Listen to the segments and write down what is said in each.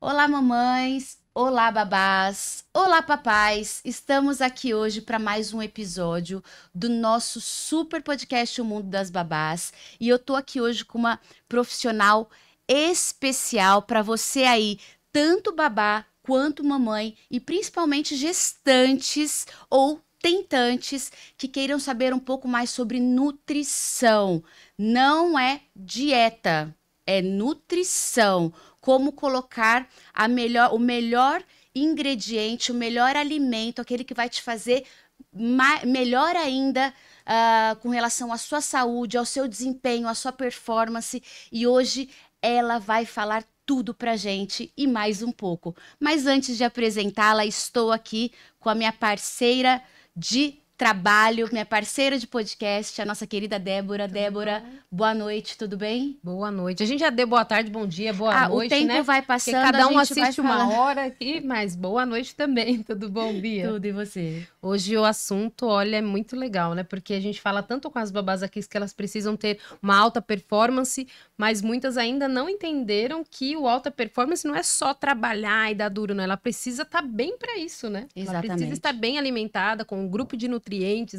Olá, mamães! Olá, babás! Olá, papais! Estamos aqui hoje para mais um episódio do nosso super podcast O Mundo das Babás. E eu tô aqui hoje com uma profissional especial para você aí, tanto babá quanto mamãe e principalmente gestantes ou tentantes que queiram saber um pouco mais sobre nutrição. Não é dieta, é nutrição. Como colocar o melhor ingrediente, o melhor alimento, aquele que vai te fazer melhor ainda com relação à sua saúde, ao seu desempenho, à sua performance. E hoje ela vai falar tudo pra gente e mais um pouco. Mas antes de apresentá-la, estou aqui com a minha parceira de trabalho, minha parceira de podcast, a nossa querida Débora. Débora, boa noite, tudo bem? Boa noite. A gente já deu boa tarde, bom dia, boa O noite, tempo né? vai Porque passando, a cada um gente vai assiste uma falando. hora aqui, mas boa noite também. Tudo bom, Bia? Tudo, e você? Hoje o assunto, olha, é muito legal, né? Porque a gente fala tanto com as babás aqui que elas precisam ter uma alta performance, mas muitas ainda não entenderam que o alta performance não é só trabalhar e dar duro, né? Ela precisa estar bem para isso, né? Ela precisa estar Exatamente. bem alimentada, com um grupo de nutrientes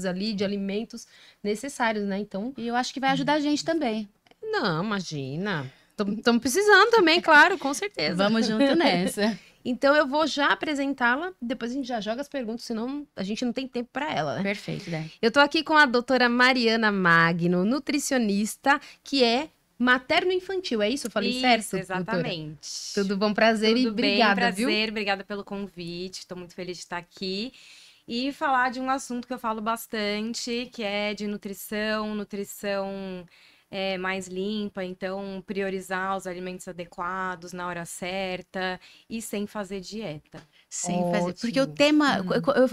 ali, de alimentos necessários, né? Então, E eu acho que vai ajudar a gente também. não, imagina. Estamos precisando também, claro, com certeza. Vamos junto nessa. Então eu vou já apresentá-la, depois a gente já joga as perguntas, senão a gente não tem tempo para ela, né? Perfeito, né? Eu tô aqui com a doutora Mariana Magno, nutricionista, que é materno-infantil, é isso? Eu falei certo, Isso, doutora? exatamente. Tudo bom, prazer e Tudo bem, obrigada, viu? prazer, obrigada pelo convite. Estou muito feliz de estar aqui e falar de um assunto que eu falo bastante, que é de nutrição mais limpa, então priorizar os alimentos adequados na hora certa e sem fazer dieta. Sem fazer. Porque o Ótimo. tema,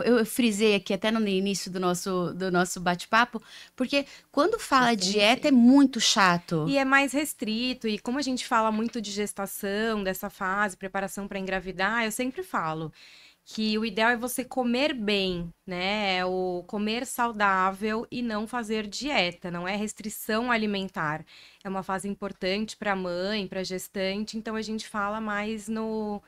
eu frisei aqui até no início do nosso bate-papo, porque quando fala Sim, dieta é sim. muito chato. E é mais restrito, e como a gente fala muito de gestação, dessa fase, preparação para engravidar, eu sempre falo que o ideal é você comer bem, né? É o comer saudável e não fazer dieta, não é restrição alimentar. É uma fase importante para a mãe, para a gestante, então a gente fala mais no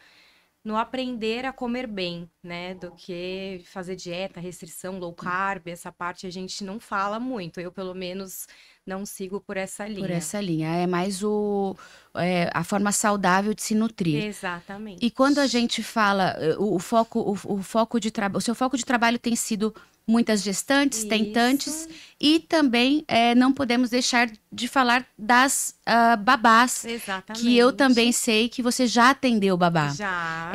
aprender a comer bem, né? Do que fazer dieta, restrição, low carb, essa parte a gente não fala muito. Eu, pelo menos, não sigo por essa Por linha. essa linha. É mais a forma saudável de se nutrir. Exatamente. E quando a gente fala, o foco de trabalho, o seu foco de trabalho tem sido muitas gestantes, tentantes, Isso, e também não podemos deixar de falar das babás, que eu também exatamente. sei que você já atendeu babá. Já.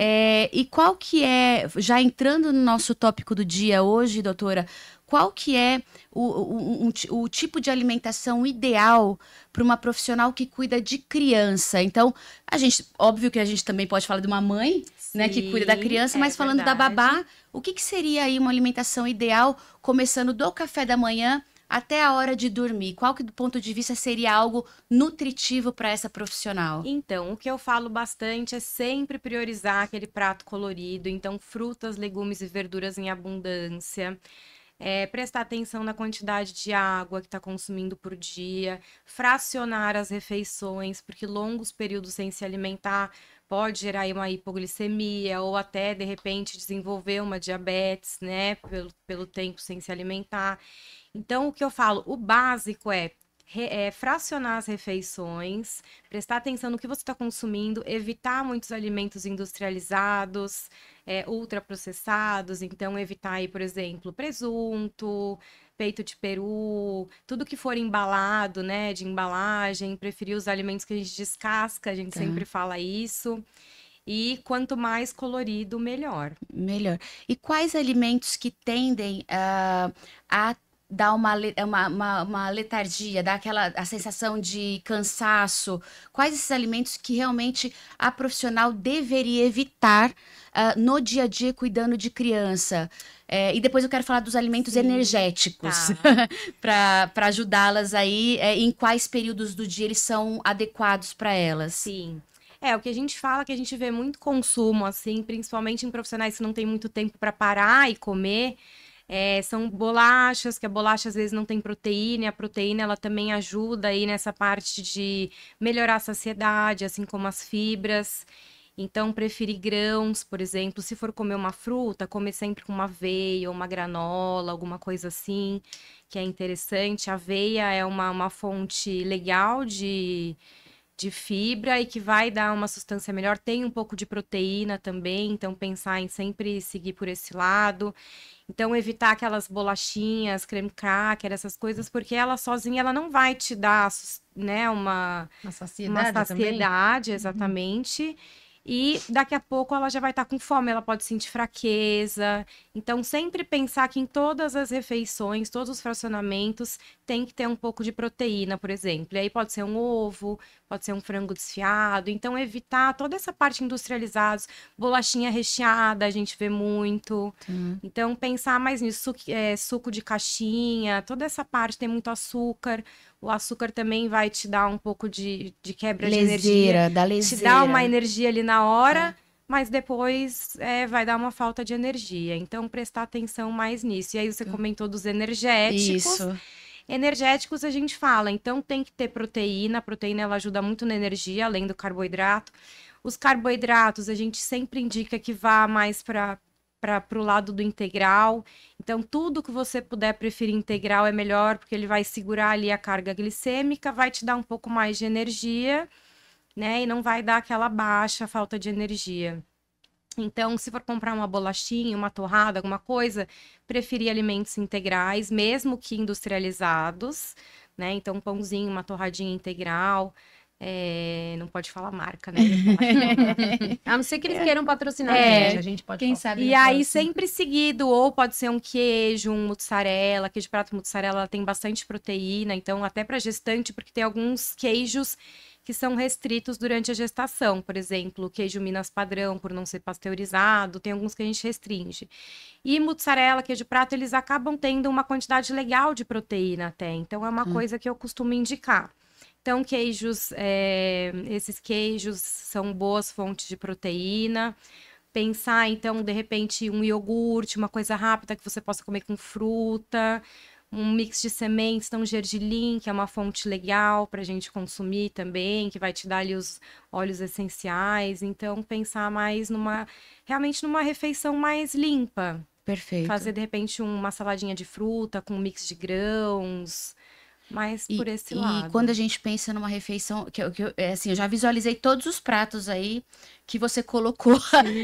E qual que é, já entrando no nosso tópico do dia hoje, doutora, qual que é o tipo de alimentação ideal para uma profissional que cuida de criança? Então, óbvio que a gente também pode falar de uma mãe, né, que cuida da Sim, criança, é mas falando da verdade. babá, o que seria aí uma alimentação ideal, começando do café da manhã até a hora de dormir? Qual que, do ponto de vista, seria algo nutritivo para essa profissional? Então, o que eu falo bastante é sempre priorizar aquele prato colorido. Então, frutas, legumes e verduras em abundância. Prestar atenção na quantidade de água que está consumindo por dia, fracionar as refeições, porque longos períodos sem se alimentar pode gerar aí uma hipoglicemia ou até, de repente, desenvolver uma diabetes, né, pelo tempo sem se alimentar. Então, o que eu falo, o básico é fracionar as refeições, prestar atenção no que você está consumindo, evitar muitos alimentos industrializados, ultraprocessados, então evitar aí, por exemplo, presunto, peito de peru, tudo que for embalado, né, de embalagem, preferir os alimentos que a gente descasca, a gente Tá, sempre fala isso. E quanto mais colorido, melhor. melhor. E quais alimentos que tendem a dar uma letargia, dar a sensação de cansaço? Quais esses alimentos que realmente a profissional deveria evitar no dia a dia cuidando de criança? E depois eu quero falar dos alimentos Sim, energéticos, tá. para ajudá-las aí, em quais períodos do dia eles são adequados para elas. Sim. O que a gente fala que a gente vê muito consumo, assim, principalmente em profissionais que não têm muito tempo para parar e comer, são bolachas, que a bolacha às vezes não tem proteína, e a proteína ela também ajuda aí nessa parte de melhorar a saciedade, assim como as fibras. Então, preferir grãos, por exemplo. Se for comer uma fruta, comer sempre com uma aveia ou uma granola, alguma coisa assim, que é interessante. A aveia é uma fonte legal de fibra e que vai dar uma sustância melhor. Tem um pouco de proteína também, então pensar em sempre seguir por esse lado. Então, evitar aquelas bolachinhas, creme cracker, essas coisas, porque ela sozinha ela não vai te dar, né, Uma uma saciedade também. saciedade, exatamente. E daqui a pouco ela já vai estar com fome, ela pode sentir fraqueza. Então, sempre pensar que em todas as refeições, todos os fracionamentos, tem que ter um pouco de proteína, por exemplo. E aí pode ser um ovo, pode ser um frango desfiado. Então, evitar toda essa parte industrializada, bolachinha recheada, a gente vê muito. Então, pensar mais nisso, suco de caixinha, toda essa parte tem muito açúcar. O açúcar também vai te dar um pouco de quebra de energia. Dá Te leseira. dá uma energia ali na hora, mas depois vai dar uma falta de energia. Então, prestar atenção mais nisso. E aí, você comentou dos energéticos. Isso. Energéticos a gente fala, então tem que ter proteína. A proteína ela ajuda muito na energia, além do carboidrato. Os carboidratos a gente sempre indica que vá mais para o lado do integral. Então, tudo que você puder preferir integral é melhor, porque ele vai segurar ali a carga glicêmica, vai te dar um pouco mais de energia, né? E não vai dar aquela baixa, falta de energia. Então, se for comprar uma bolachinha, uma torrada, alguma coisa, preferir alimentos integrais, mesmo que industrializados, né? Então, um pãozinho, uma torradinha integral. Não pode falar marca, né? A não ser que eles queiram patrocinar a gente pode Quem falar. sabe E no aí, próximo. sempre seguido, ou pode ser um queijo, um mussarela. Queijo prato mussarela ela tem bastante proteína, então até para gestante, porque tem alguns queijos que são restritos durante a gestação. Por exemplo, o queijo Minas padrão, por não ser pasteurizado, tem alguns que a gente restringe. E mussarela, queijo prato, eles acabam tendo uma quantidade legal de proteína até. Então, é uma coisa que eu costumo indicar. Então, queijos, esses queijos são boas fontes de proteína. Pensar, então, de repente, um iogurte, uma coisa rápida que você possa comer com fruta, um mix de sementes, então gergelim, que é uma fonte legal para a gente consumir também, que vai te dar ali os óleos essenciais. Então, pensar mais realmente numa refeição mais limpa. Perfeito. Fazer, de repente, uma saladinha de fruta com um mix de grãos. Mas por esse lado. E quando a gente pensa numa refeição, assim, eu já visualizei todos os pratos aí que você colocou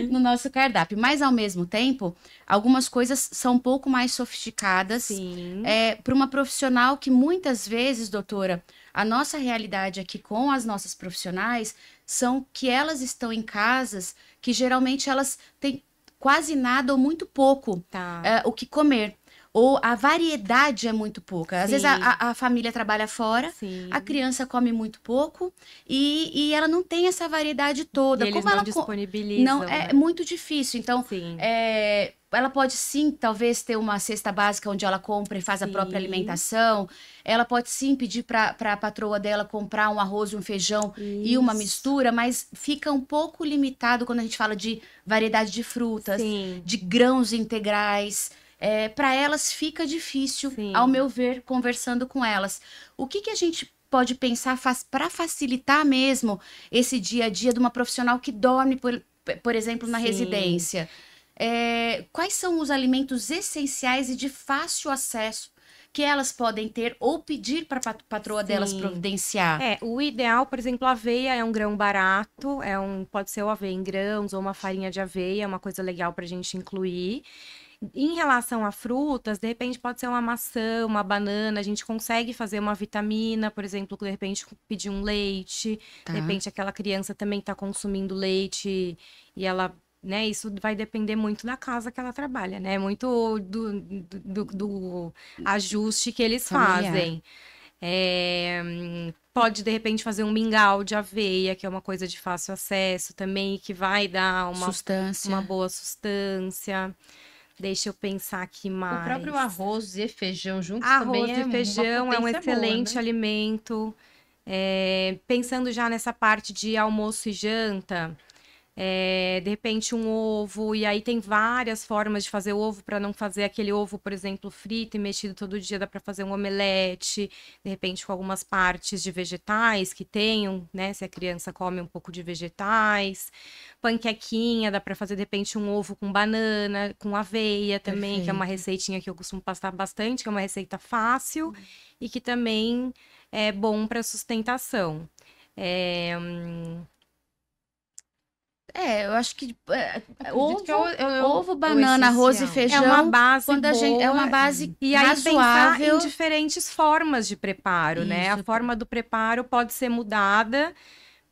no nosso cardápio. Mas, ao mesmo tempo, algumas coisas são um pouco mais sofisticadas. Sim. Para uma profissional que muitas vezes, doutora, a nossa realidade aqui com as nossas profissionais são que elas estão em casas que geralmente elas têm quase nada ou muito pouco o que comer. Ou a variedade é muito pouca. Às vezes a família trabalha fora, Sim. a criança come muito pouco e ela não tem essa variedade toda. E eles Como não ela disponibilizam, não né? é muito difícil. Então, Sim. ela pode sim, talvez ter uma cesta básica onde ela compra e faz a própria alimentação. Ela pode sim pedir para a patroa dela comprar um arroz e um feijão e uma mistura, mas fica um pouco limitado quando a gente fala de variedade de frutas, Sim. de grãos integrais. Para elas fica difícil, Sim. ao meu ver, conversando com elas. O que a gente pode pensar para facilitar mesmo esse dia a dia de uma profissional que dorme, por exemplo, na Sim. residência? Quais são os alimentos essenciais e de fácil acesso que elas podem ter ou pedir para a patroa delas Sim. providenciar? O ideal, por exemplo, a aveia é um grão barato, pode ser o aveia em grãos ou uma farinha de aveia, é uma coisa legal para a gente incluir. Em relação a frutas, de repente pode ser uma maçã, uma banana, a gente consegue fazer uma vitamina, por exemplo, de repente pedir um leite, Tá. de repente aquela criança também está consumindo leite e ela, né, isso vai depender muito da casa que ela trabalha, né, muito do ajuste que eles Familiar. fazem. Pode, de repente, fazer um mingau de aveia, que é uma coisa de fácil acesso também, que vai dar uma boa sustância. Deixa eu pensar aqui mais. O próprio arroz e feijão juntos Arroz também e feijão é um excelente boa, né? alimento. Pensando já nessa parte de almoço e janta, De repente um ovo, e aí tem várias formas de fazer ovo para não fazer aquele ovo, por exemplo, frito e mexido todo dia, dá para fazer um omelete, de repente com algumas partes de vegetais que tenham, né, se a criança come um pouco de vegetais, panquequinha, dá para fazer de repente um ovo com banana, com aveia também, que é uma receitinha que eu costumo passar bastante, que é uma receita fácil e que também é bom para sustentação. Eu acho que Acredito que ovo, banana, arroz e feijão. É uma base quando a gente, é uma base e aí razoável. pensar em diferentes formas de preparo, né? A Isso. forma do preparo pode ser mudada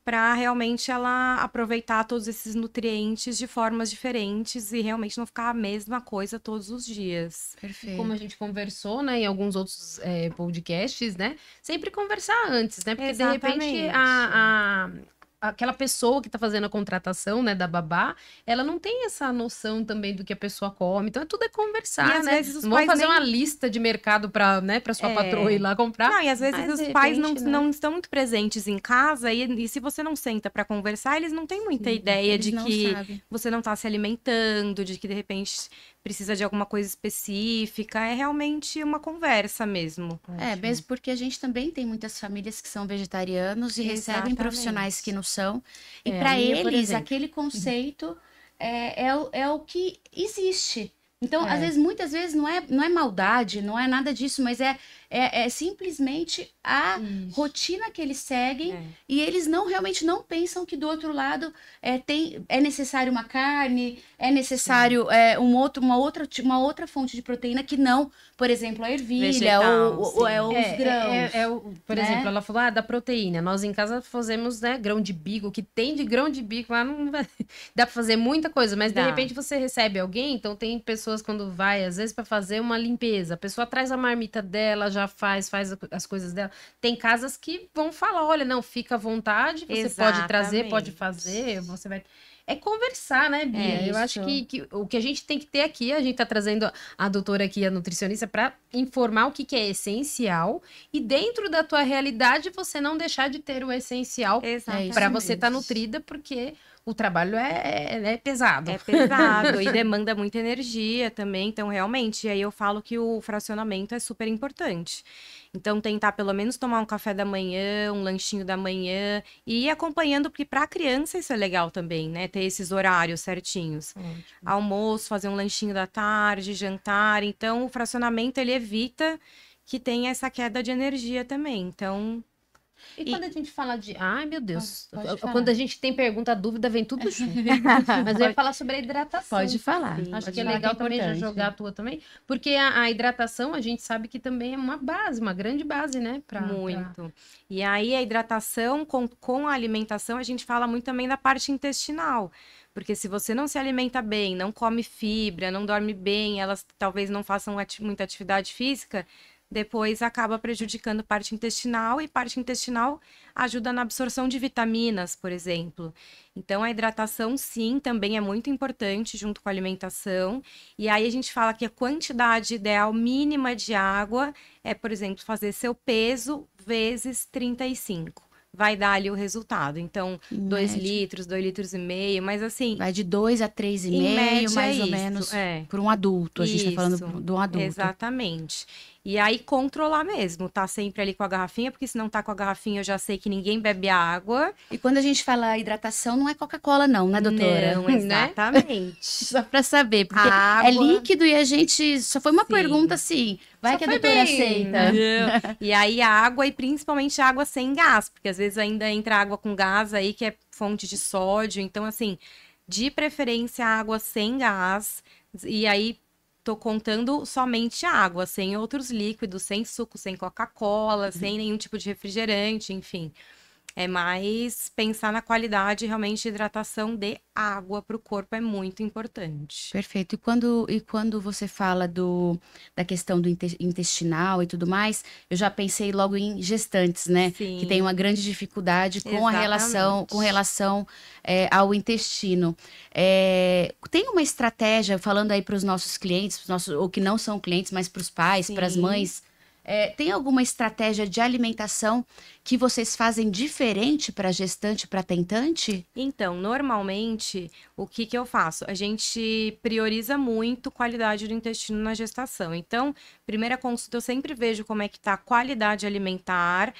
para realmente ela aproveitar todos esses nutrientes de formas diferentes e realmente não ficar a mesma coisa todos os dias. Perfeito. Como a gente conversou, né, em alguns outros podcasts, né? Sempre conversar antes, né? Porque de repente aquela pessoa que tá fazendo a contratação, né, da babá, ela não tem essa noção também do que a pessoa come. Então, tudo é conversar, E às né? vezes os Não vamos pais fazer nem- uma lista de mercado para, né, para sua patroa ir lá comprar. Não, e às vezes Mas, os de pais repente, né? não estão muito presentes em casa e se você não senta para conversar, eles não têm muita ideia Eles de não que sabem. você não está se alimentando, de que de repente precisa de alguma coisa específica. É realmente uma conversa mesmo. Mesmo porque a gente também tem muitas famílias que são vegetarianos e recebem Exatamente. profissionais que não são. E É, para a minha, por eles, exemplo. aquele conceito é o que existe. Então, É. às vezes, muitas vezes não é maldade, não é nada disso, mas é simplesmente a Isso. rotina que eles seguem É. e eles realmente não pensam que do outro lado é necessário uma carne, é necessário uma outra fonte de proteína que não, por exemplo, a ervilha Vegetal, ou os É, grãos. por né? exemplo, ela falou, da proteína. Nós em casa fazemos, né, grão de bico. O que tem de grão de bico lá não vai... Dá pra fazer muita coisa, mas de Dá. repente você recebe alguém, então tem pessoas quando vai, às vezes, pra fazer uma limpeza. A pessoa traz a marmita dela, já faz as coisas dela. Tem casas que vão falar, olha, não, fica à vontade, você pode trazer, pode Exatamente. fazer, você vai... É conversar, né, Bia? Eu acho isso. que o que a gente tem que ter aqui, a gente tá trazendo a doutora aqui, a nutricionista, para informar o que é essencial e dentro da tua realidade você não deixar de ter o essencial Exatamente. para você estar nutrida, porque o trabalho é pesado. É pesado e demanda muita energia também, então realmente, aí eu falo que o fracionamento é super importante. Então tentar pelo menos tomar um café da manhã, um lanchinho da manhã e ir acompanhando, porque para criança isso é legal também, né? Ter esses horários certinhos. Almoço, fazer um lanchinho da tarde, jantar. Então o fracionamento ele evita que tenha essa queda de energia também. Então, E quando a gente fala de... Ai, meu Deus. Pode falar. Quando a gente tem pergunta, dúvida, vem tudo junto. Mas eu ia falar sobre a hidratação. Pode falar. Sim. Acho Pode que é falar legal é também já importante. jogar a tua também. Porque a hidratação, a gente sabe que também é uma base, uma grande base, né? muito. E aí, a hidratação com a alimentação, a gente fala muito também da parte intestinal. Porque se você não se alimenta bem, não come fibra, não dorme bem, elas talvez não façam muita atividade física, depois acaba prejudicando parte intestinal, e parte intestinal ajuda na absorção de vitaminas, por exemplo. Então, a hidratação, sim, também é muito importante junto com a alimentação. E aí a gente fala que a quantidade ideal mínima de água é, por exemplo, fazer seu peso vezes 35. Vai dar ali o resultado. Então, 2 média. litros, 2,5 litros, mas assim, Vai de 2 a 3,5, em média mais é ou isso, menos, é. por um adulto. A gente tá Isso, falando de um adulto. Exatamente. E aí, controlar mesmo, tá sempre ali com a garrafinha, porque se não tá com a garrafinha, eu já sei que ninguém bebe água. E quando a gente fala hidratação, não é Coca-Cola, não, né, doutora? Não, exatamente. Só pra saber, porque A é água- líquido e a gente. Só foi uma Sim. pergunta assim. Vai Só que a foi doutora bem, aceita. Não. E aí a água, e principalmente a água sem gás, porque às vezes ainda entra água com gás aí, que é fonte de sódio. Então, assim, de preferência água sem gás. E aí tô contando somente água, sem outros líquidos, sem suco, sem Coca-Cola, sem nenhum tipo de refrigerante, enfim. É mais pensar na qualidade, realmente, de hidratação de água para o corpo é muito importante. Perfeito. E quando você fala da questão do intestinal e tudo mais, eu já pensei logo em gestantes, né? Sim. Que tem uma grande dificuldade com a Exatamente. com relação ao intestino. Tem uma estratégia, falando aí para os nossos clientes, ou que não são clientes, mas para os pais, para as Sim. mães, Tem alguma estratégia de alimentação que vocês fazem diferente para gestante e para tentante? Então, normalmente, o que que eu faço? A gente prioriza muito qualidade do intestino na gestação. Então, primeira consulta, eu sempre vejo como é que tá a qualidade alimentar.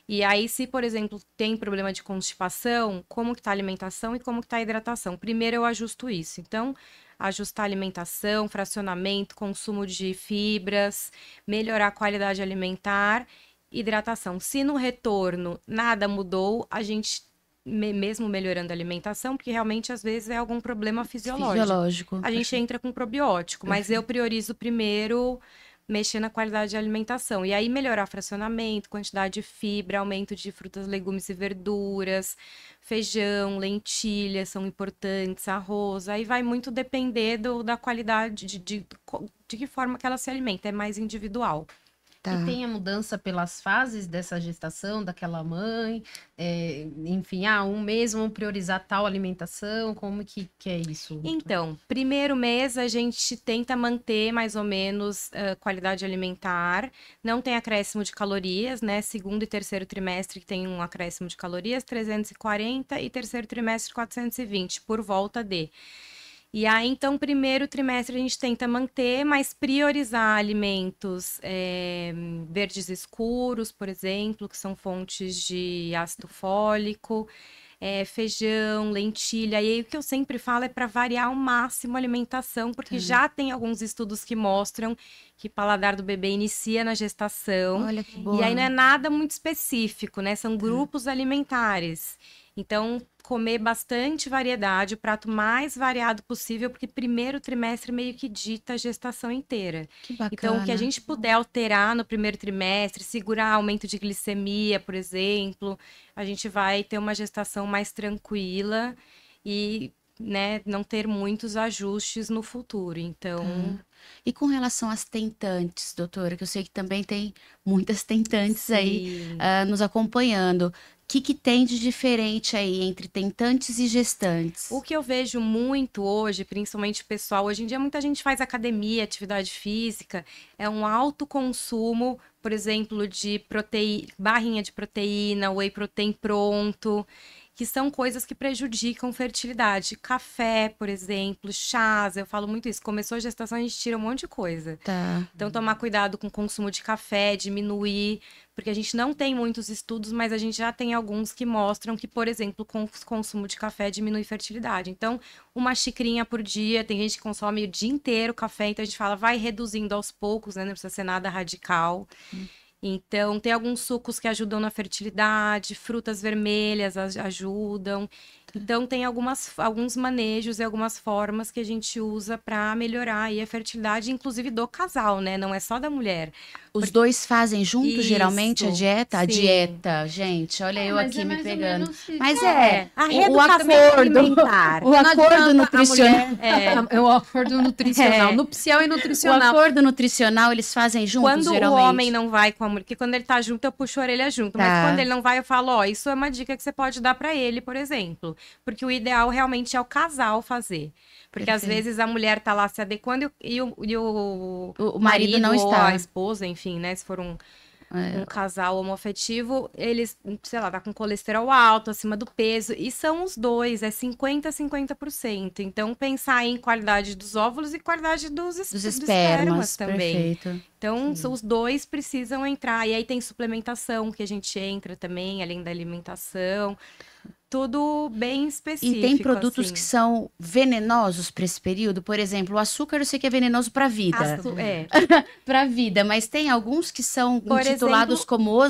E aí, se, por exemplo, tem problema de constipação, como que tá a alimentação e como que tá a hidratação? Primeiro eu ajusto isso. Então, ajustar a alimentação, fracionamento, consumo de fibras, melhorar a qualidade alimentar, hidratação. Se no retorno nada mudou, a gente mesmo melhorando a alimentação, porque realmente às vezes é algum problema fisiológico. A gente entra com probiótico, mas eu priorizo primeiro mexer na qualidade de alimentação. E aí melhorar fracionamento, quantidade de fibra, aumento de frutas, legumes e verduras, feijão, lentilha são importantes, arroz. Aí vai muito depender da qualidade, de que forma que ela se alimenta, é mais individual. Tá. E tem a mudança pelas fases dessa gestação, daquela mãe, enfim, um mês vamos priorizar tal alimentação, como que é isso? Então, primeiro mês a gente tenta manter mais ou menos qualidade alimentar, não tem acréscimo de calorias, né? Segundo e terceiro trimestre tem um acréscimo de calorias, 340, e terceiro trimestre 420, por volta de. E aí, então, primeiro trimestre a gente tenta manter, mas priorizar alimentos verdes escuros, por exemplo, que são fontes de ácido fólico, feijão, lentilha. E aí, o que eu sempre falo é para variar ao máximo a alimentação, porque já tem alguns estudos que mostram que o paladar do bebê inicia na gestação. Olha que boa. E aí não é nada muito específico, né? São grupos alimentares. Então, comer bastante variedade, o prato mais variado possível, porque primeiro trimestre meio que dita a gestação inteira. Que bacana. Então, o que a gente puder alterar no primeiro trimestre, segurar aumento de glicemia, por exemplo, a gente vai ter uma gestação mais tranquila e, né, não ter muitos ajustes no futuro. Então, E com relação às tentantes, doutora, que eu sei que também tem muitas tentantes aí nos acompanhando. O que tem de diferente aí entre tentantes e gestantes? o que eu vejo muito hoje, principalmente o pessoal, hoje em dia muita gente faz academia, atividade física, é um alto consumo, por exemplo, de barrinha de proteína, whey protein pronto, que são coisas que prejudicam fertilidade. Café, por exemplo, chás, eu falo muito isso. Começou a gestação, a gente tira um monte de coisa. Tá. Então, tomar cuidado com o consumo de café, diminuir, porque a gente não tem muitos estudos, mas a gente já tem alguns que mostram que, por exemplo, com o consumo de café diminui fertilidade. Então, uma xicrinha por dia, tem gente que consome o dia inteiro café, então a gente fala, vai reduzindo aos poucos, né? Não precisa ser nada radical. Então, tem alguns sucos que ajudam na fertilidade, frutas vermelhas ajudam. Então, tem alguns manejos e algumas formas que a gente usa para melhorar aí a fertilidade, inclusive do casal, né? Não é só da mulher. Os dois fazem junto, Isso, geralmente, a dieta? A sim. dieta, gente, olha eu mas aqui é me mais ou pegando. menos isso. Mas a o reeducação acordo, alimentar. o Não acordo adianta nutricional. É o acordo nutricional, nupcial e O nutricional. acordo nutricional eles fazem juntos, Quando geralmente. o homem não vai com a mulher, porque quando ele tá junto, eu puxo a orelha junto. Tá. Mas quando ele não vai, eu falo, ó, isso é uma dica que você pode dar pra ele, por exemplo. Porque o ideal realmente é o casal fazer. Porque às Perfeito. vezes a mulher tá lá se adequando e O marido não ou está. a esposa, enfim, né? Se for um casal homoafetivo, eles, sei lá, tá com colesterol alto, acima do peso, e são os dois, é 50-50%. Então, pensar em qualidade dos óvulos e qualidade dos Dos espermas espermas, também. perfeito. Então, os dois precisam entrar. E aí tem suplementação que a gente entra também, além da alimentação. Tudo bem específico. E tem produtos assim. que são venenosos para esse período? Por exemplo, o açúcar eu sei que é venenoso para a vida. Para a vida, mas tem alguns que são Por intitulados como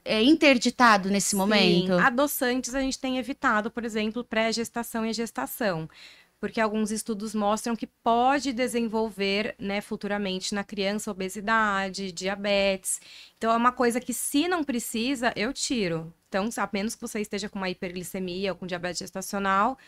interditado nesse Sim, momento. adoçantes a gente tem evitado, por exemplo, pré-gestação e gestação. Porque alguns estudos mostram que pode desenvolver, né, futuramente na criança obesidade, diabetes. Então, é uma coisa que, se não precisa, eu tiro. Então, a menos que você esteja com uma hiperglicemia ou com diabetes gestacional,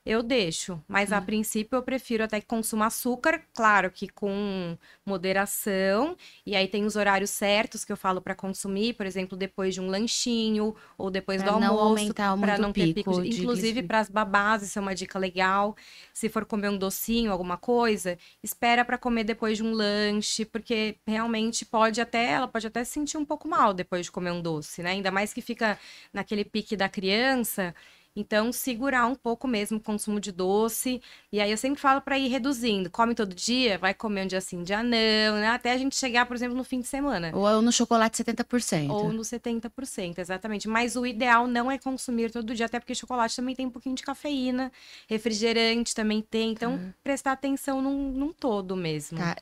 Eu deixo, mas a princípio eu prefiro até que consuma açúcar, claro que com moderação. E aí tem os horários certos que eu falo para consumir, por exemplo, depois de um lanchinho ou depois Pra do não almoço, aumentar para muito não o ter pico pico. de Inclusive glicemia. para as babás, isso é uma dica legal. Se for comer um docinho, alguma coisa, espera para comer depois de um lanche, porque realmente ela pode até se sentir um pouco mal depois de comer um doce, né? Ainda mais que fica naquele pique da criança. Então, segurar um pouco mesmo o consumo de doce. E aí eu sempre falo para ir reduzindo. Come todo dia, vai comer um dia sim, um dia não, né? Até a gente chegar, por exemplo, no fim de semana. Ou no chocolate 70%. Ou no 70%, exatamente. Mas o ideal não é consumir todo dia, até porque chocolate também tem um pouquinho de cafeína, refrigerante também tem. Então, prestar atenção num todo mesmo. Tá,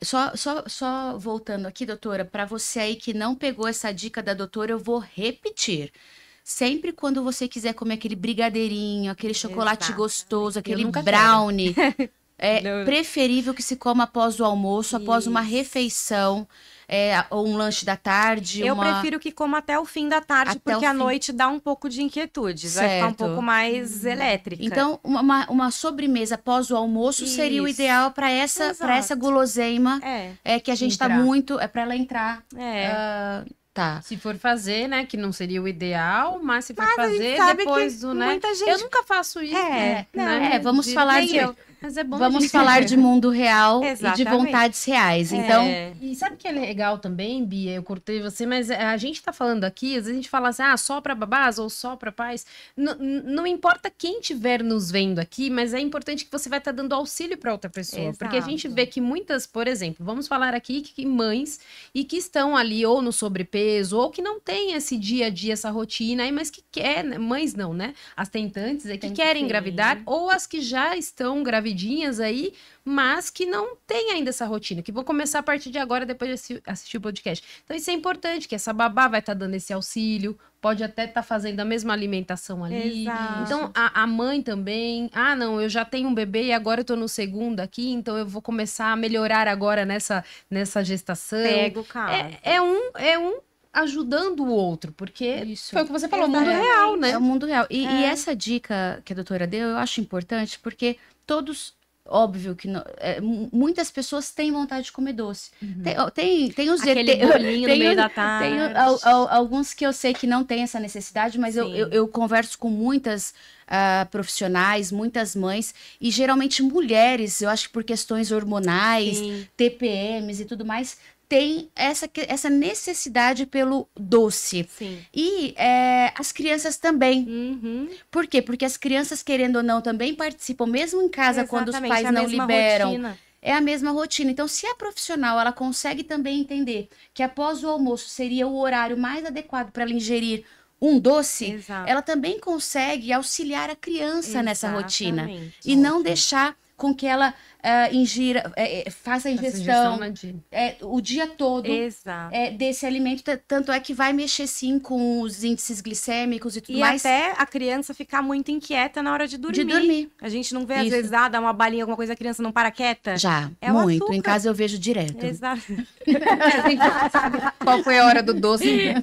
só voltando aqui, doutora, para você aí que não pegou essa dica da doutora, eu vou repetir. Sempre quando você quiser comer aquele brigadeirinho, aquele chocolate Exatamente. gostoso, aquele nunca brownie, é Não. preferível que se coma após o almoço, após uma Isso. refeição, ou um lanche da tarde. Eu prefiro que coma até o fim da tarde, Até porque o à fim. noite dá um pouco de inquietude. Vai ficar um Certo. pouco mais elétrica. Então, uma sobremesa após o almoço seria o Isso. ideal para essa Exato. guloseima É, que a gente tá Entrar. muito. É para ela entrar. é. Tá. Se for fazer, né, que não seria o ideal, mas se for A gente fazer sabe depois que do, né? muita gente... Eu nunca faço isso, É, né? vamos falar Nem de- eu. Mas é bom a Vamos gente falar saber. de mundo real e de Exatamente. vontades reais. Então, É. E sabe o que é legal também, Bia? Eu cortei você, mas a gente tá falando aqui, às vezes a gente fala assim, só pra babás ou só pra pais. Não importa quem estiver nos vendo aqui, mas é importante que você vai estar dando auxílio pra outra pessoa. Porque a gente Exato. vê que muitas, por exemplo, vamos falar aqui que mães e que estão ali ou no sobrepeso ou que não têm esse dia a dia, essa rotina aí, mas que querem, mães não, né? As tentantes é que querem Sim. engravidar ou as que já estão gravidinhas aí, mas que não têm ainda essa rotina, que vão começar a partir de agora, depois de assistir o podcast. Então, isso é importante, que essa babá vai estar dando esse auxílio, pode até estar fazendo a mesma alimentação ali. Exato. Então, a mãe também, não, eu já tenho um bebê e agora eu tô no segundo aqui, então eu vou começar a melhorar agora nessa gestação. Pega o carro. É um ajudando o outro, porque Isso. foi o que você falou, Exatamente. mundo real, né? é o mundo real. E É. essa dica que a doutora deu, eu acho importante porque todos. Óbvio que muitas pessoas têm vontade de comer doce. Tem os Aquele GT bolinho no tem meio o- da tarde. Tem alguns que eu sei que não têm essa necessidade, mas Sim. eu converso com muitas profissionais, muitas mães, e geralmente mulheres, eu acho que por questões hormonais, Sim. TPMs e tudo mais, tem essa necessidade pelo doce. Sim. E as crianças também. Uhum. Por quê? Porque as crianças, querendo ou não, também participam, mesmo em casa, quando os Exatamente, pais a não mesma liberam. rotina. É a mesma rotina. Então, se a profissional ela consegue também entender que após o almoço seria o horário mais adequado para ela ingerir um doce, Exato. ela também consegue auxiliar a criança nessa rotina. Exatamente. E não deixar com que ela ingira, faça a Essa ingestão né, de- o dia todo Exato. desse alimento. Tanto é que vai mexer sim com os índices glicêmicos e tudo E mais. até a criança ficar muito inquieta na hora de dormir. De dormir. A gente não vê, às Isso. vezes, dá uma balinha, alguma coisa, a criança não para quieta. Já, É o muito. açúcar. Em casa eu vejo direto. Exato. Qual foi a hora do doce?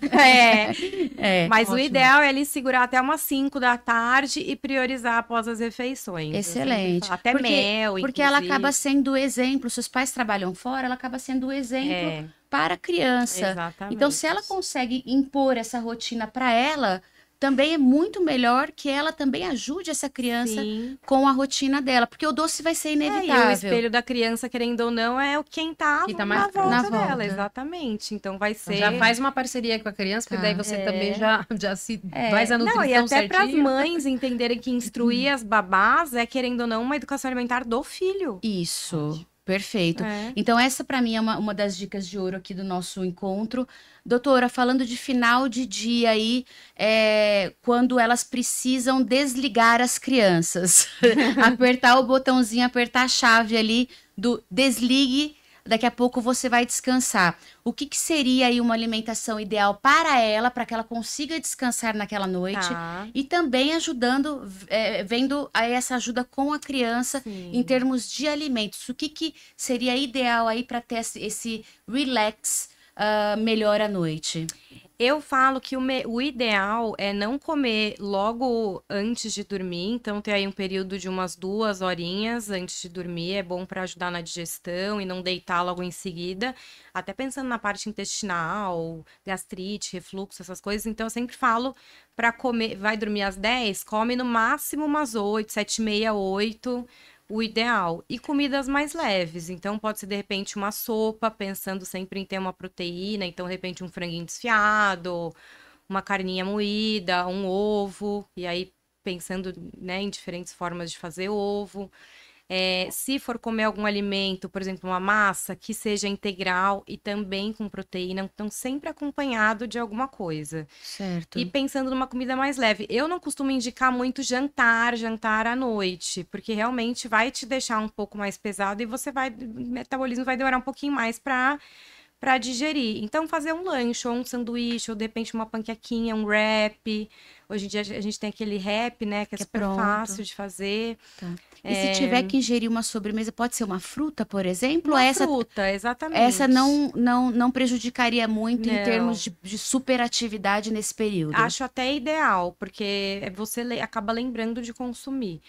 Mas o ótimo. ideal é ele segurar até umas 5 da tarde e priorizar após as refeições. Eu sempre Excelente. falo, até mel, Porque ela inclusive. acaba sendo o exemplo. Se os pais trabalham fora, ela acaba sendo o exemplo É, para a criança. exatamente. Então, se ela consegue impor essa rotina para ela, também é muito melhor que ela também ajude essa criança Sim. com a rotina dela, porque o doce vai ser E o inevitável. espelho da criança, querendo ou não, é quem tá Quem tá na mais volta na dela. volta. Exatamente. Então vai ser... Já faz uma parceria com a criança, porque Tá. daí você também já se É. faz a nutrição Não, e até para as certinho. mães entenderem que instruir as babás é, querendo ou não, uma educação alimentar do filho. Isso, perfeito. É. Então, essa para mim é uma das dicas de ouro aqui do nosso encontro. Doutora, falando de final de dia aí, quando elas precisam desligar as crianças, apertar o botãozinho, apertar a chave ali do desligue, daqui a pouco você vai descansar. O que seria aí uma alimentação ideal para ela, para que ela consiga descansar naquela noite? Tá. E também ajudando, vendo aí essa ajuda com a criança Sim. em termos de alimentos. O que seria ideal aí para ter esse relax melhor à noite? Eu falo que o ideal é não comer logo antes de dormir, então ter aí um período de umas 2 horinhas antes de dormir, é bom para ajudar na digestão e não deitar logo em seguida, até pensando na parte intestinal, gastrite, refluxo, essas coisas. Então eu sempre falo para comer, vai dormir às 10, come no máximo umas 8, 7h30, 8, o ideal. E comidas mais leves. Então, pode ser, de repente, uma sopa, pensando sempre em ter uma proteína. Então, de repente, um franguinho desfiado, uma carninha moída, um ovo. E aí, pensando, né, em diferentes formas de fazer ovo. Se for comer algum alimento, por exemplo, uma massa, que seja integral e também com proteína. Então, sempre acompanhado de alguma coisa. Certo. E pensando numa comida mais leve, eu não costumo indicar muito jantar à noite, porque realmente vai te deixar um pouco mais pesado e o metabolismo vai demorar um pouquinho mais para digerir. Então, fazer um lanche, ou um sanduíche, ou de repente uma panquequinha, um wrap. Hoje em dia a gente tem aquele wrap, né, que é Que é super pronto. fácil de fazer. Tá. E se tiver que ingerir uma sobremesa, pode ser uma fruta, por exemplo? Ou Uma essa, fruta, exatamente. essa não prejudicaria muito em Não. termos de superatividade nesse período? Acho até ideal, porque você acaba lembrando de consumir.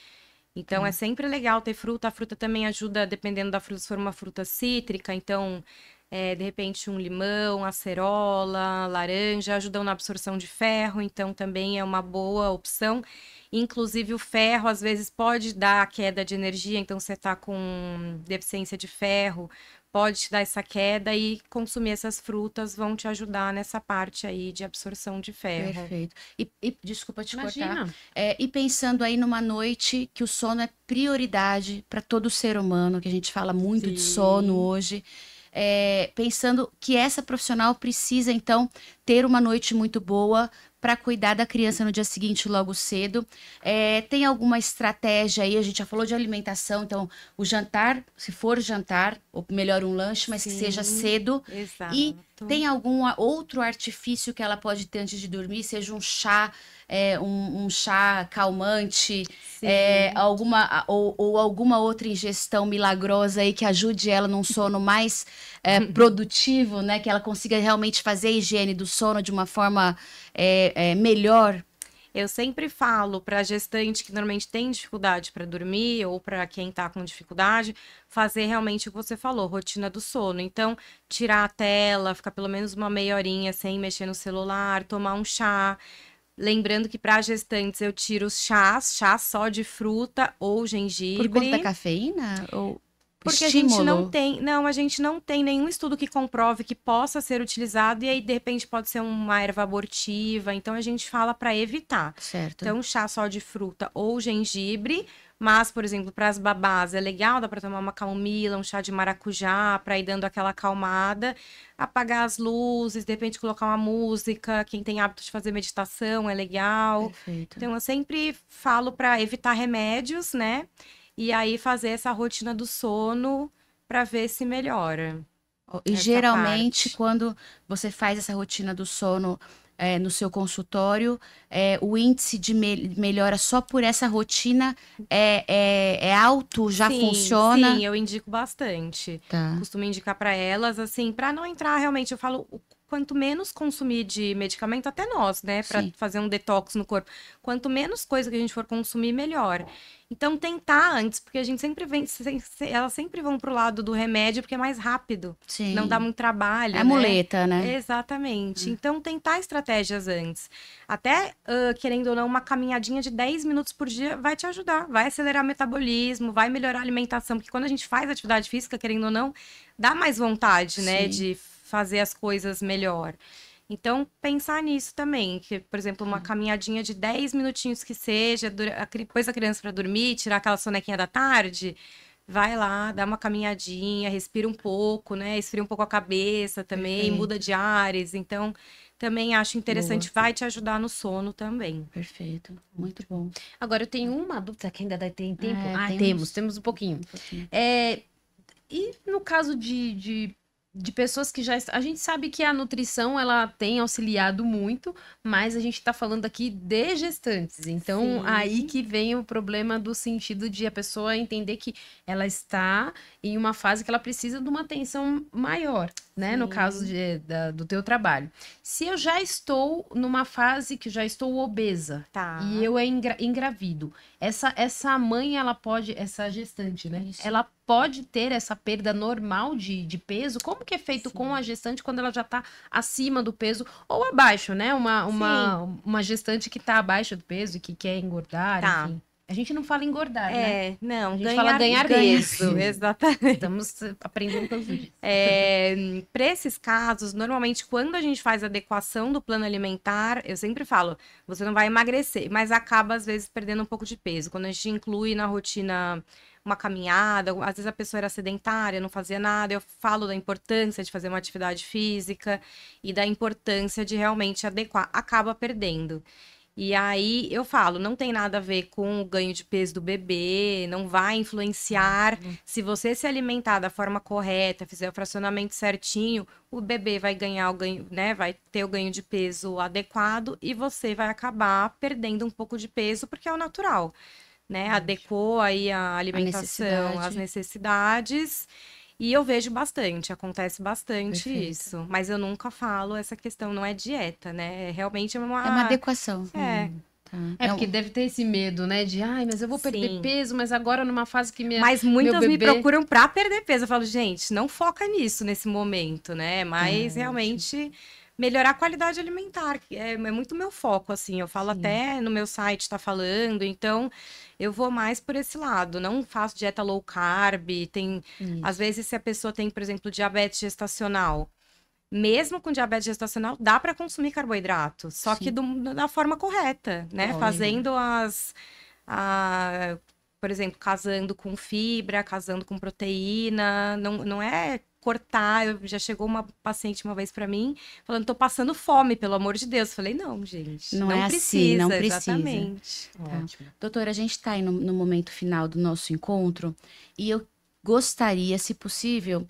Então, é sempre legal ter fruta. A fruta também ajuda, dependendo da fruta, se for uma fruta cítrica. Então, de repente, um limão, acerola, laranja, ajudam na absorção de ferro. Então, também é uma boa opção. Inclusive, o ferro, às vezes, pode dar queda de energia. Então, você está com deficiência de ferro, pode te dar essa queda. E consumir essas frutas vão te ajudar nessa parte aí de absorção de ferro. Perfeito. Desculpa te cortar. Imagina. E pensando aí numa noite que o sono é prioridade para todo ser humano, que a gente fala muito de sono Sim. hoje. Pensando que essa profissional precisa, então, ter uma noite muito boa para cuidar da criança no dia seguinte, logo cedo. Tem alguma estratégia aí? A gente já falou de alimentação, então, o jantar, se for jantar, ou melhor, um lanche, mas que seja Sim, cedo. exato. E tem algum outro artifício que ela pode ter antes de dormir? Seja um chá, um chá calmante, Sim. ou alguma outra ingestão milagrosa aí que ajude ela num sono mais produtivo, né? Que ela consiga realmente fazer a higiene do sono de uma forma melhor. Eu sempre falo para gestante que normalmente tem dificuldade para dormir ou para quem está com dificuldade, fazer realmente o que você falou, rotina do sono. Então, tirar a tela, ficar pelo menos uma meia horinha sem mexer no celular, tomar um chá. Lembrando que para gestantes eu tiro os chá só de fruta ou gengibre. Por conta da cafeína? Ou Porque estímulo? a gente não tem nenhum estudo que comprove que possa ser utilizado e aí de repente pode ser uma erva abortiva, então a gente fala para evitar. Certo. Então, chá só de fruta ou gengibre, mas, por exemplo, para as babás é legal, dá para tomar uma camomila, um chá de maracujá, para ir dando aquela acalmada, apagar as luzes, de repente colocar uma música, quem tem hábito de fazer meditação é legal. Perfeito. Então, eu sempre falo para evitar remédios, né? E aí fazer essa rotina do sono para ver se melhora. E Essa geralmente, parte. quando você faz essa rotina do sono no seu consultório, o índice de melhora só por essa rotina é alto, já Sim, funciona? sim, eu indico bastante. Tá. Costumo indicar para elas, assim, para não entrar realmente, eu falo, quanto menos consumir de medicamento, até nós, né, para Sim. fazer um detox no corpo, quanto menos coisa que a gente for consumir, melhor. Então, tentar antes, porque a gente sempre elas sempre vão pro lado do remédio, porque é mais rápido, Sim. não dá muito trabalho, É a né? muleta, né? Exatamente. Então, tentar estratégias antes. Até, querendo ou não, uma caminhadinha de 10 minutos por dia vai te ajudar. Vai acelerar o metabolismo, vai melhorar a alimentação. Porque quando a gente faz atividade física, querendo ou não, dá mais vontade, né? Sim. De fazer as coisas melhor. Então, pensar nisso também. Que, por exemplo, uma caminhadinha de 10 minutinhos que seja, depois a criança para dormir, tirar aquela sonequinha da tarde. Vai lá, dá uma caminhadinha, respira um pouco, né? Esfria um pouco a cabeça também, Perfeito. muda de ares. Então, também acho interessante, Boa. vai te ajudar no sono também. Perfeito. Muito bom. Agora, eu tenho uma dúvida que ainda tem tempo. Temos. Temos um pouquinho. Um pouquinho. E no caso de de pessoas que já... A gente sabe que a nutrição, ela tem auxiliado muito, mas a gente tá falando aqui de gestantes. Então, Sim. aí que vem o problema do sentido de a pessoa entender que ela está em uma fase que ela precisa de uma atenção maior, né? No Sim. caso do teu trabalho. Se eu já estou numa fase que já estou obesa Tá. e eu engravido, essa mãe, ela pode, essa gestante, né? Isso. Ela pode ter essa perda normal de peso? Como que é feito com a gestante quando ela já tá acima do peso ou abaixo, né? Uma gestante que tá abaixo do peso e que quer engordar, Tá. enfim. A gente não fala engordar, né? Não, A gente fala ganhar peso. peso. Exatamente. Estamos aprendendo todos os dias. Para esses casos, normalmente, quando a gente faz a adequação do plano alimentar, eu sempre falo, você não vai emagrecer, mas acaba, às vezes, perdendo um pouco de peso. Quando a gente inclui na rotina uma caminhada, às vezes a pessoa era sedentária, não fazia nada, eu falo da importância de fazer uma atividade física e da importância de realmente adequar, acaba perdendo. E aí eu falo, não tem nada a ver com o ganho de peso do bebê, não vai influenciar. Se você se alimentar da forma correta, fizer o fracionamento certinho, o bebê vai ganhar o ganho, né? Vai ter o ganho de peso adequado e você vai acabar perdendo um pouco de peso, porque é o natural, né? Adequou aí a alimentação às necessidades. E eu vejo bastante, acontece bastante Perfeito. isso. Mas eu nunca falo essa questão, não é dieta, né? É realmente É uma adequação. É. É porque deve ter esse medo, né? De, mas eu vou perder Sim. peso, mas agora numa fase que Mas muitas meu me bebê... procuram pra perder peso. Eu falo, gente, não foca nisso nesse momento, né? Mas realmente melhorar a qualidade alimentar, que é muito meu foco, assim. Eu falo até no meu site, tá falando. Então, eu vou mais por esse lado. Não faço dieta low carb. Às vezes, se a pessoa tem, por exemplo, diabetes gestacional, mesmo com diabetes gestacional, dá para consumir carboidrato, só que da forma correta, né? Lógico. Fazendo por exemplo, casando com fibra, casando com proteína, não é cortar. Já chegou uma paciente uma vez para mim, falando, tô passando fome, pelo amor de Deus. Eu falei, não, gente, Não é precisa, assim, não precisa. exatamente. Ótimo. Doutora, a gente está aí no momento final do nosso encontro e eu gostaria, se possível,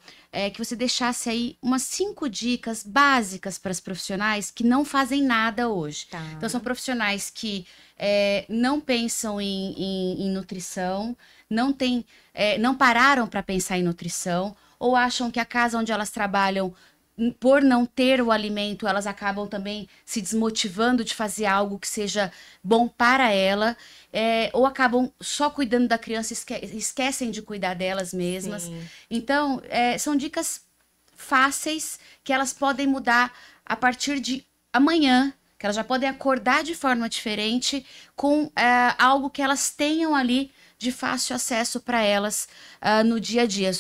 que você deixasse aí umas 5 dicas básicas para as profissionais que não fazem nada hoje. Tá. Então, são profissionais que não pensam em nutrição, não pararam para pensar em nutrição, ou acham que a casa onde elas trabalham, por não ter o alimento, elas acabam também se desmotivando de fazer algo que seja bom para ela, ou acabam só cuidando da criança e esquecem de cuidar delas mesmas. Sim. Então, são dicas fáceis que elas podem mudar a partir de amanhã, que elas já podem acordar de forma diferente com algo que elas tenham ali de fácil acesso para elas no dia a dia.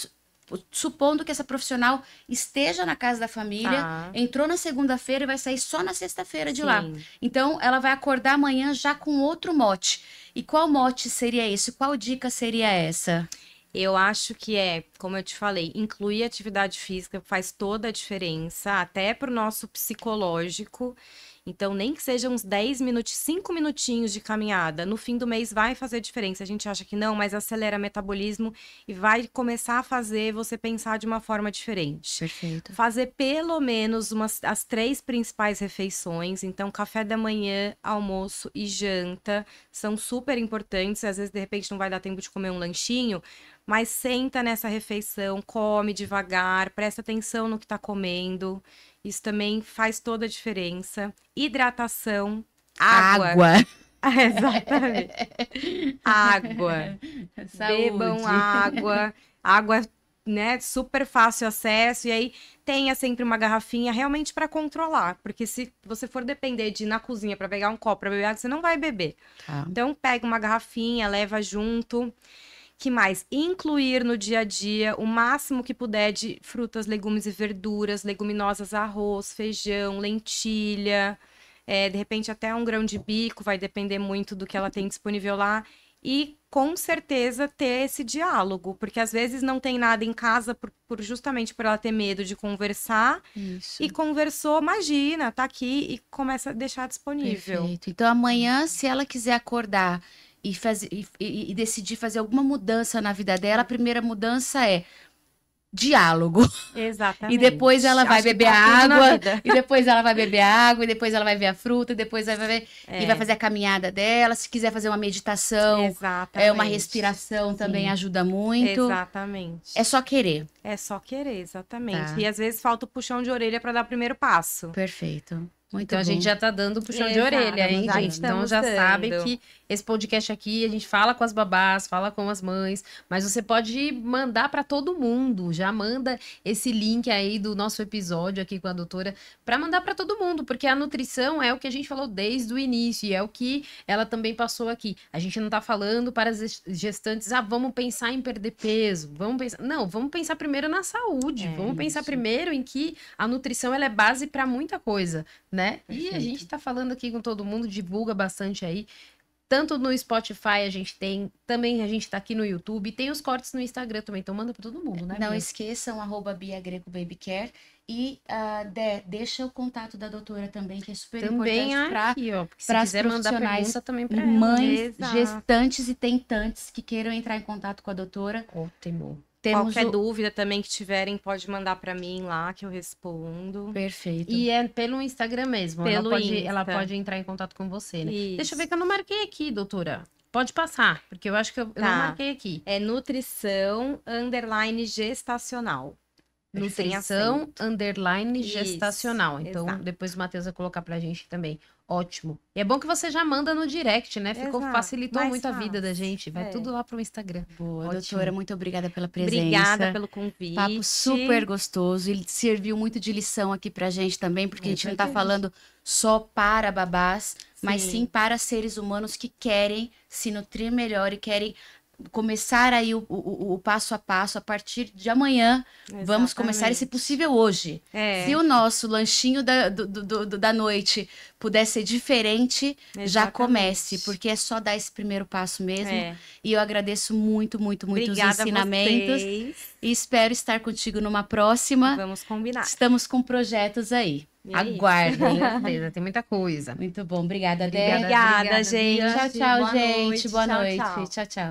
Supondo que essa profissional esteja na casa da família, entrou na segunda-feira e vai sair só na sexta-feira de lá. Então, ela vai acordar amanhã já com outro mote. E qual mote seria esse? Qual dica seria essa? Eu acho que como eu te falei, incluir atividade física faz toda a diferença, até para o nosso psicológico. Então, nem que sejam uns 10 minutos, 5 minutinhos de caminhada, no fim do mês vai fazer diferença. A gente acha que não, mas acelera o metabolismo e vai começar a fazer você pensar de uma forma diferente. Perfeito. Fazer pelo menos as 3 principais refeições. Então, café da manhã, almoço e janta são super importantes. Às vezes, de repente, não vai dar tempo de comer um lanchinho, mas senta nessa refeição, come devagar, presta atenção no que está comendo. Isso também faz toda a diferença. Hidratação, água. Exatamente. Água. Bebam água. Água, né, super fácil acesso. E aí, tenha sempre uma garrafinha realmente para controlar. Porque se você for depender de ir na cozinha para pegar um copo para beber água, você não vai beber. Então, pega uma garrafinha, leva junto. Que mais? Incluir no dia a dia o máximo que puder de frutas, legumes e verduras, leguminosas, arroz, feijão, lentilha, de repente até um grão de bico, vai depender muito do que ela tem disponível lá. E com certeza ter esse diálogo, porque às vezes não tem nada em casa justamente por ela ter medo de conversar. Isso. E conversou, imagina, tá aqui e começa a deixar disponível. Perfeito. Então amanhã, se ela quiser acordar e decidir fazer alguma mudança na vida dela, a primeira mudança é diálogo. Exatamente. E depois ela vai Acho que beber tá tudo na água, vida. e depois ela vai beber água, e depois ela vai ver a fruta, e depois ela vai ver, e vai É. fazer a caminhada dela. Se quiser fazer uma meditação, Exatamente. uma respiração também Sim. ajuda muito. Exatamente. É só querer. É só querer, exatamente. Tá. E às vezes falta o puxão de orelha para dar o primeiro passo. Perfeito. Muito Então a bom. gente já tá dando puxão de Exato, orelha, hein, já gente? Então estamos já sabem dando. que esse podcast aqui a gente fala com as babás, fala com as mães, mas você pode mandar para todo mundo. Já manda esse link aí do nosso episódio aqui com a doutora para mandar para todo mundo, porque a nutrição é o que a gente falou desde o início, e é o que ela também passou aqui. A gente não tá falando para as gestantes, vamos pensar em perder peso, vamos pensar, não, vamos pensar primeiro na saúde, vamos pensar primeiro em que a nutrição ela é base para muita coisa, né? E a Perfeito. gente tá falando aqui com todo mundo, divulga bastante aí. Tanto no Spotify a gente tem, também a gente tá aqui no YouTube, tem os cortes no Instagram também, então manda pra todo mundo, né? Não Bia? esqueçam, @BiaGrecoBabyCare. E deixa o contato da doutora também, que é super Também importante para aqui, ó, porque se pras quiser mandar profissionais, pergunta também pra ela. mães, Exato. gestantes e tentantes que queiram entrar em contato com a doutora. Ótimo. Temos Qualquer o... dúvida também que tiverem, pode mandar para mim lá que eu respondo. Perfeito. E é pelo Instagram mesmo, Pelo ela Insta. pode entrar em contato com você, né? Isso. Deixa eu ver que eu não marquei aqui, doutora. Pode passar, porque eu acho que eu não Tá. marquei aqui. É nutrição _ gestacional. Sem Nutrição acento. _ Isso, gestacional. Então, exato. depois o Matheus vai colocar pra gente também. Ótimo. E é bom que você já manda no direct, né? Exato, facilitou mais muito a vida da fácil. gente. Vai É. tudo lá pro Instagram. Boa, Ótimo. doutora, muito obrigada pela presença. Obrigada pelo convite. Papo super gostoso. Ele serviu muito de lição aqui pra gente também, porque a gente não tá certeza. falando só para babás, mas Sim. sim para seres humanos que querem se nutrir melhor e querem começar aí o passo a passo a partir de amanhã. Vamos começar, e se Exatamente. possível, hoje. É, Se o nosso lanchinho da noite puder ser diferente, já exatamente. comece, porque é só dar esse primeiro passo mesmo. É. E eu agradeço muito, muito, muito Obrigada os ensinamentos. a vocês. E espero estar contigo numa próxima. Vamos combinar. Estamos com projetos aí. E é isso. Aguardem. Beleza, tem muita coisa. Muito bom. Obrigada, Dé. Obrigada, gente. Tchau, tchau, Boa gente. noite. Boa Tchau, noite. tchau. Tchau, tchau.